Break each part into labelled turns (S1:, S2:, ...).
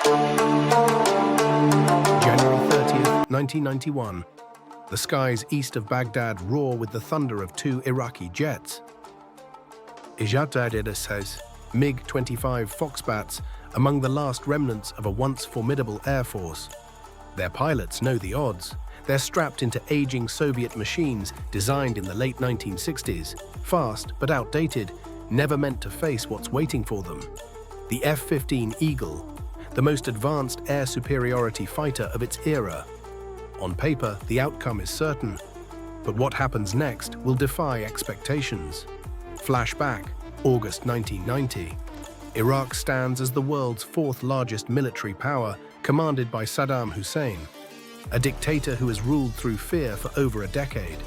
S1: January 30th, 1991. The skies east of Baghdad roar with the thunder of two Iraqi jets. Ijazadeh says MiG-25 Foxbats among the last remnants of a once formidable air force. Their pilots know the odds. They're strapped into aging Soviet machines designed in the late 1960s, fast but outdated, never meant to face what's waiting for them. The F-15 Eagle, the most advanced air superiority fighter of its era. On paper, the outcome is certain, but what happens next will defy expectations. Flashback, August 1990. Iraq stands as the world's fourth largest military power, commanded by Saddam Hussein, a dictator who has ruled through fear for over a decade.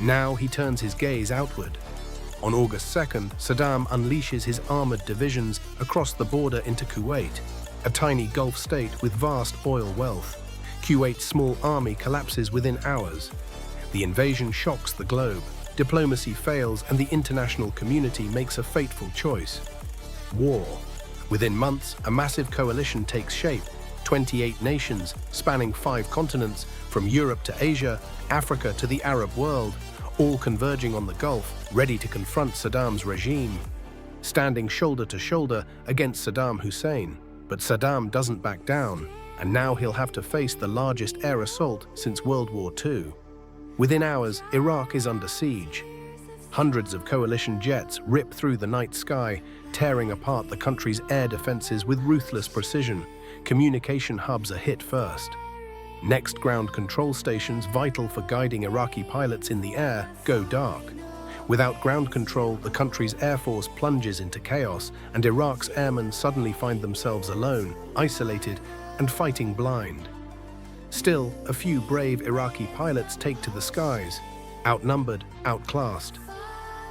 S1: Now he turns his gaze outward. On August 2nd, Saddam unleashes his armored divisions across the border into Kuwait, a tiny Gulf state with vast oil wealth. Kuwait's small army collapses within hours. The invasion shocks the globe. Diplomacy fails and the international community makes a fateful choice. War. Within months, a massive coalition takes shape. 28 nations, spanning 5 continents, from Europe to Asia, Africa to the Arab world, all converging on the Gulf, ready to confront Saddam's regime. Standing shoulder to shoulder against Saddam Hussein. But Saddam doesn't back down, and now he'll have to face the largest air assault since World War II. Within hours, Iraq is under siege. Hundreds of coalition jets rip through the night sky, tearing apart the country's air defenses with ruthless precision. Communication hubs are hit first. Next, ground control stations vital for guiding Iraqi pilots in the air go dark. Without ground control, the country's air force plunges into chaos, and Iraq's airmen suddenly find themselves alone, isolated, and fighting blind. Still, a few brave Iraqi pilots take to the skies, outnumbered, outclassed.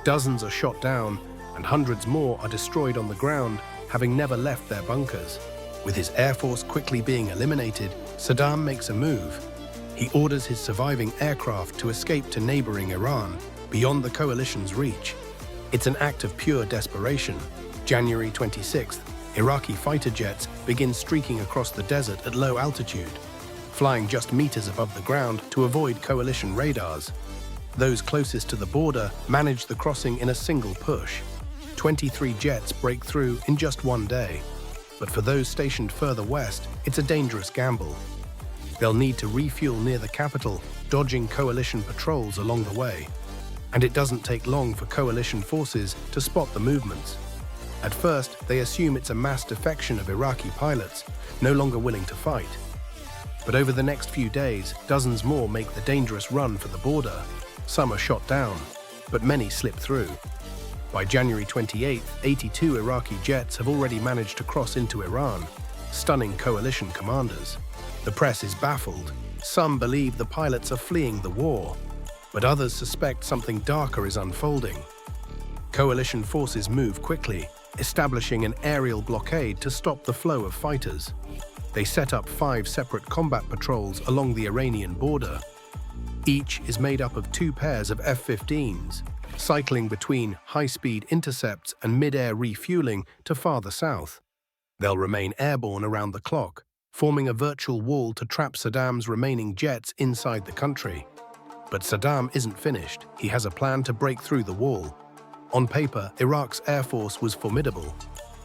S1: Dozens are shot down, and hundreds more are destroyed on the ground, having never left their bunkers. With his air force quickly being eliminated, Saddam makes a move. He orders his surviving aircraft to escape to neighboring Iran, beyond the coalition's reach. It's an act of pure desperation. January 26th, Iraqi fighter jets begin streaking across the desert at low altitude, flying just meters above the ground to avoid coalition radars. Those closest to the border manage the crossing in a single push. 23 jets break through in just one day. But for those stationed further west, it's a dangerous gamble. They'll need to refuel near the capital, dodging coalition patrols along the way. And it doesn't take long for coalition forces to spot the movements. At first, they assume it's a mass defection of Iraqi pilots, no longer willing to fight. But over the next few days, dozens more make the dangerous run for the border. Some are shot down, but many slip through. By January 28th, 82 Iraqi jets have already managed to cross into Iran, stunning coalition commanders. The press is baffled. Some believe the pilots are fleeing the war, but others suspect something darker is unfolding. Coalition forces move quickly, establishing an aerial blockade to stop the flow of fighters. They set up 5 separate combat patrols along the Iranian border. Each is made up of 2 pairs of F-15s, cycling between high-speed intercepts and mid-air refueling to farther south. They'll remain airborne around the clock, forming a virtual wall to trap Saddam's remaining jets inside the country. But Saddam isn't finished. He has a plan to break through the wall. On paper, Iraq's air force was formidable.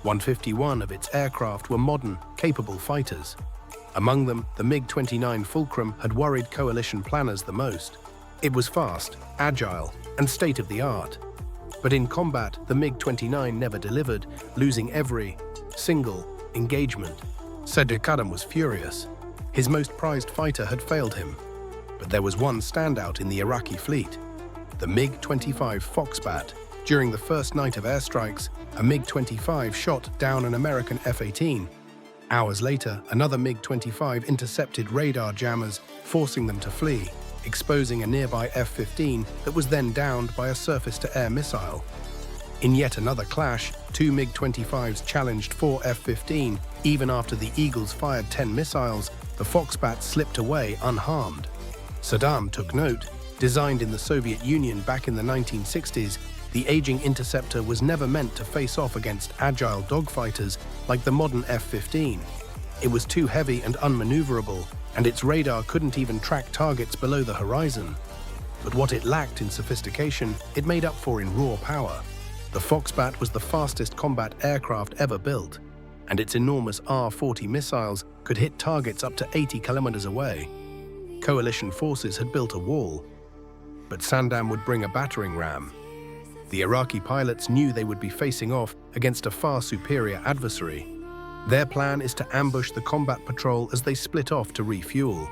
S1: 151 of its aircraft were modern, capable fighters. Among them, the MiG-29 Fulcrum had worried coalition planners the most. It was fast, agile, and state-of-the-art. But in combat, the MiG-29 never delivered, losing every single engagement. Saddam was furious. His most prized fighter had failed him. But there was one standout in the Iraqi fleet, the MiG-25 Foxbat. During the first night of airstrikes, a MiG-25 shot down an American F-18. Hours later, another MiG-25 intercepted radar jammers, forcing them to flee, exposing a nearby F-15 that was then downed by a surface-to-air missile. In yet another clash, 2 MiG-25s challenged 4 F-15. Even after the Eagles fired 10 missiles, the Foxbat slipped away unharmed. Saddam took note. Designed in the Soviet Union back in the 1960s, the aging interceptor was never meant to face off against agile dogfighters like the modern F-15. It was too heavy and unmaneuverable, and its radar couldn't even track targets below the horizon. But what it lacked in sophistication, it made up for in raw power. The Foxbat was the fastest combat aircraft ever built, and its enormous R-40 missiles could hit targets up to 80 kilometers away. Coalition forces had built a wall, but Sandam would bring a battering ram. The Iraqi pilots knew they would be facing off against a far superior adversary. Their plan is to ambush the combat patrol as they split off to refuel.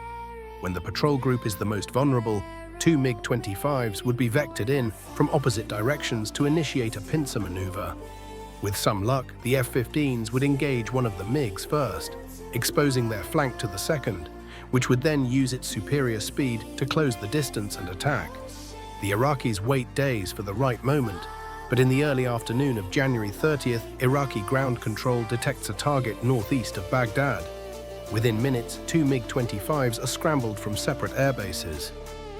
S1: When the patrol group is the most vulnerable, 2 MiG-25s would be vectored in from opposite directions to initiate a pincer maneuver. With some luck, the F-15s would engage one of the MiGs first, exposing their flank to the second, which would then use its superior speed to close the distance and attack. The Iraqis wait days for the right moment, but in the early afternoon of January 30th, Iraqi ground control detects a target northeast of Baghdad. Within minutes, 2 MiG-25s are scrambled from separate airbases.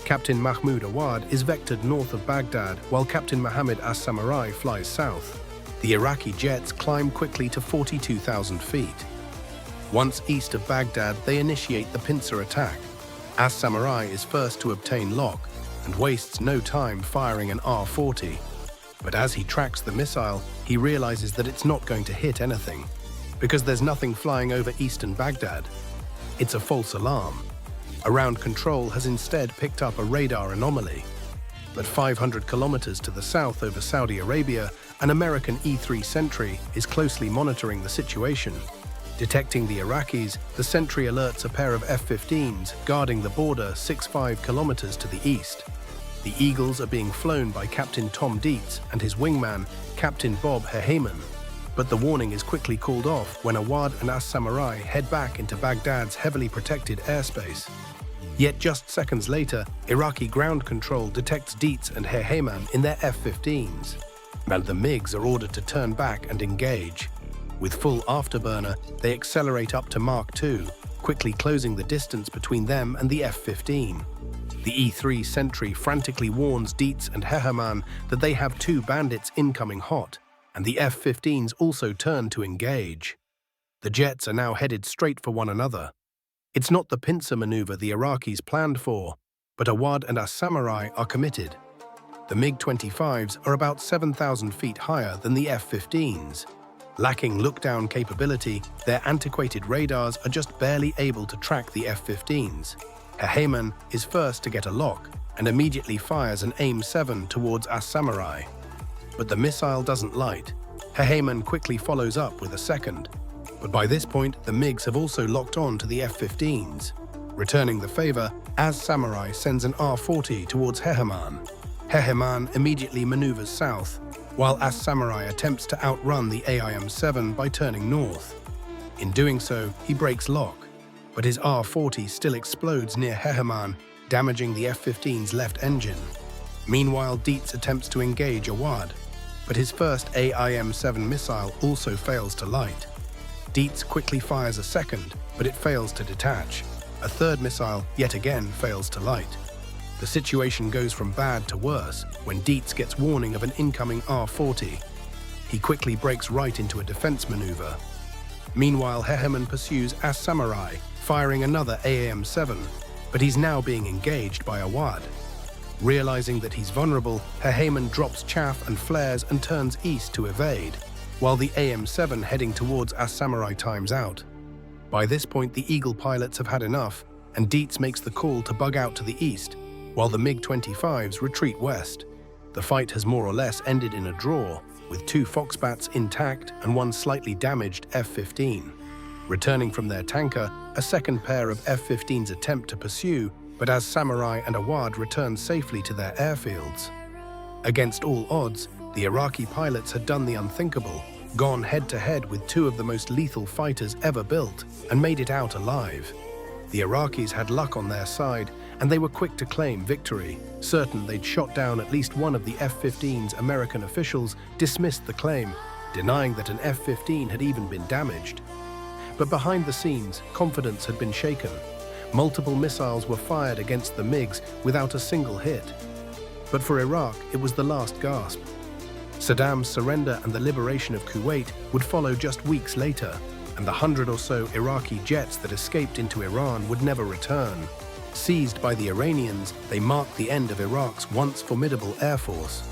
S1: Captain Mahmoud Awad is vectored north of Baghdad, while Captain Mohammed As-Samurai flies south. The Iraqi jets climb quickly to 42,000 feet. Once east of Baghdad, they initiate the pincer attack. As-Samurai is first to obtain lock and wastes no time firing an R-40. But as he tracks the missile, he realizes that it's not going to hit anything, because there's nothing flying over eastern Baghdad. It's a false alarm. Ground control has instead picked up a radar anomaly. But 500 kilometers to the south over Saudi Arabia, an American E-3 sentry is closely monitoring the situation. Detecting the Iraqis, the sentry alerts a pair of F-15s guarding the border 6-5 kilometers to the east. The Eagles are being flown by Captain Tom Dietz and his wingman, Captain Bob Heyman. But the warning is quickly called off when Awad and As-Samurai head back into Baghdad's heavily protected airspace. Yet just seconds later, Iraqi ground control detects Dietz and Heyman in their F-15s, and the MiGs are ordered to turn back and engage. With full afterburner, they accelerate up to Mach 2, quickly closing the distance between them and the F-15. The E-3 sentry frantically warns Dietz and Heyman that they have 2 bandits incoming hot, and the F-15s also turn to engage. The jets are now headed straight for one another. It's not the pincer maneuver the Iraqis planned for, but Awad and As-Samurai are committed. The MiG-25s are about 7,000 feet higher than the F-15s. Lacking look-down capability, their antiquated radars are just barely able to track the F-15s. Heyman is first to get a lock and immediately fires an AIM-7 towards As-Samurai. But the missile doesn't light. Heyman quickly follows up with a second. But by this point, the MiGs have also locked on to the F-15s. Returning the favor, As-Samurai sends an R-40 towards Heyman. Heyman immediately maneuvers south, while As-Samurai attempts to outrun the AIM-7 by turning north. In doing so, he breaks lock, but his R-40 still explodes near Heyman, damaging the F-15's left engine. Meanwhile, Dietz attempts to engage Awad, but his first AIM-7 missile also fails to light. Dietz quickly fires a second, but it fails to detach. A third missile yet again fails to light. The situation goes from bad to worse when Dietz gets warning of an incoming R-40. He quickly breaks right into a defense maneuver. Meanwhile, Heyman pursues As-Samurai, firing another AIM-7, but he's now being engaged by Awad. Realizing that he's vulnerable, Heyman drops chaff and flares and turns east to evade, while the AIM-7 heading towards As-Samurai times out. By this point, the Eagle pilots have had enough, and Dietz makes the call to bug out to the east, while the MiG-25s retreat west. The fight has more or less ended in a draw, with 2 Foxbats intact and 1 slightly damaged F-15. Returning from their tanker, a second pair of F-15s attempt to pursue, but As-Samurai and Awad return safely to their airfields. Against all odds, the Iraqi pilots had done the unthinkable, gone head-to-head with 2 of the most lethal fighters ever built, and made it out alive. The Iraqis had luck on their side, and they were quick to claim victory. Certain they'd shot down at least one of the F-15's American officials dismissed the claim, denying that an F-15 had even been damaged. But behind the scenes, confidence had been shaken. Multiple missiles were fired against the MiGs without a single hit. But for Iraq, it was the last gasp. Saddam's surrender and the liberation of Kuwait would follow just weeks later. and the 100 or so Iraqi jets that escaped into Iran would never return. Seized by the Iranians, they marked the end of Iraq's once formidable air force.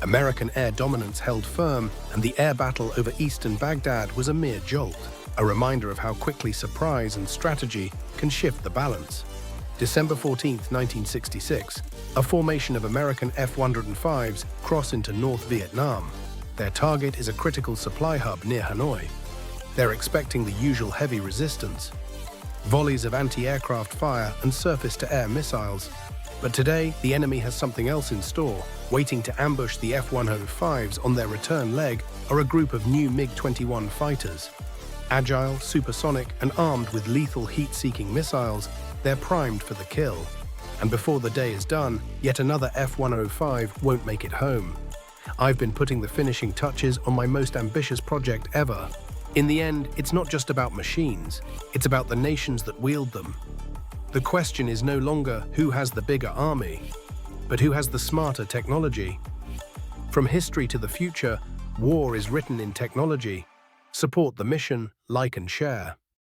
S1: American air dominance held firm, and the air battle over eastern Baghdad was a mere jolt, a reminder of how quickly surprise and strategy can shift the balance. December 14, 1966, a formation of American F-105s cross into North Vietnam. Their target is a critical supply hub near Hanoi. They're expecting the usual heavy resistance, volleys of anti-aircraft fire and surface-to-air missiles. But today, the enemy has something else in store. Waiting to ambush the F-105s on their return leg are a group of new MiG-21 fighters. Agile, supersonic, and armed with lethal heat-seeking missiles, they're primed for the kill. And before the day is done, yet another F-105 won't make it home. I've been putting the finishing touches on my most ambitious project ever. In the end, it's not just about machines, it's about the nations that wield them. The question is no longer who has the bigger army, but who has the smarter technology. From history to the future, war is written in technology. Support the mission, like and share.